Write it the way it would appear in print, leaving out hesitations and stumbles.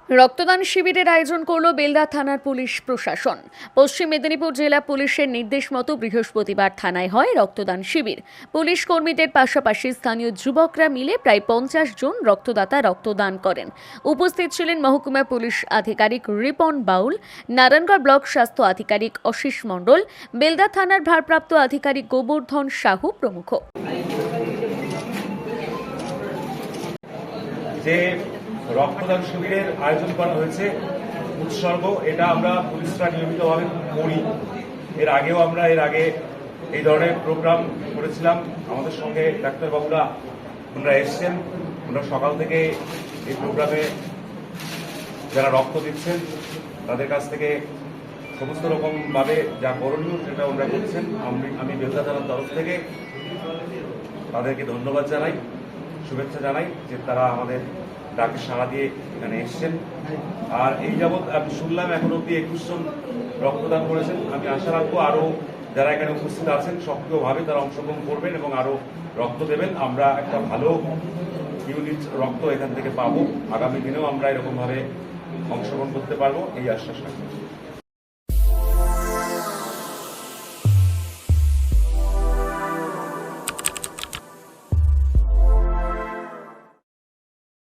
রক্তদান শিবিরের আয়োজন করল বেলদা থানার পুলিশ প্রশাসন। পশ্চিম মেদিনীপুর জেলা পুলিশের নির্দেশ মতো বৃহস্পতিবার থানায় হয় রক্তদান শিবির। পুলিশ কর্মীদের পাশাপাশি স্থানীয় যুবকরা মিলে প্রায় 50 জন রক্তদাতা রক্তদান করেন। উপস্থিত ছিলেন মহকুমা পুলিশ আধিকারিক রিপন বাউল, নারায়ণগড় ব্লক স্বাস্থ্য আধিকারিক অশিস মণ্ডল, বেলদা থানার ভারপ্রাপ্ত আধিকারিক গোবর্ধন সাহু প্রমুখ। রক্তদান শিবিরের আয়োজন করা হয়েছে উৎসর্গ, এটা আমরা পুলিশরা নিয়মিতভাবে করি। এর আগে এই ধরনের প্রোগ্রাম করেছিলাম। আমাদের সঙ্গে ডাক্তারবাবুরা ওনারা এসছেন, ওনারা সকাল থেকে এই প্রোগ্রামে যারা রক্ত দিচ্ছেন তাদের কাছ থেকে সমস্ত রকমভাবে যা করণীয় সেটা ওনারা করছেন। আমি বেলদা থানার তরফ থেকে তাদেরকে ধন্যবাদ জানাই, শুভেচ্ছা জানাই যে তারা আমাদের ডাকে সাড়া দিয়ে এখানে এসছেন। আর এই যাবৎ আমি শুনলাম এখন অব্দি 21 জন রক্তদান করেছেন। আমি আশা রাখবো আরো যারা এখানে উপস্থিত আছেন সক্রিয়ভাবে তারা অংশগ্রহণ করবেন এবং আরো রক্ত দেবেন। আমরা একটা ভালো ইউনিট রক্ত এখান থেকে পাবো। আগামী দিনেও আমরা এরকম ভাবে অংশগ্রহণ করতে পারবো এই আশ্বাস রাখি।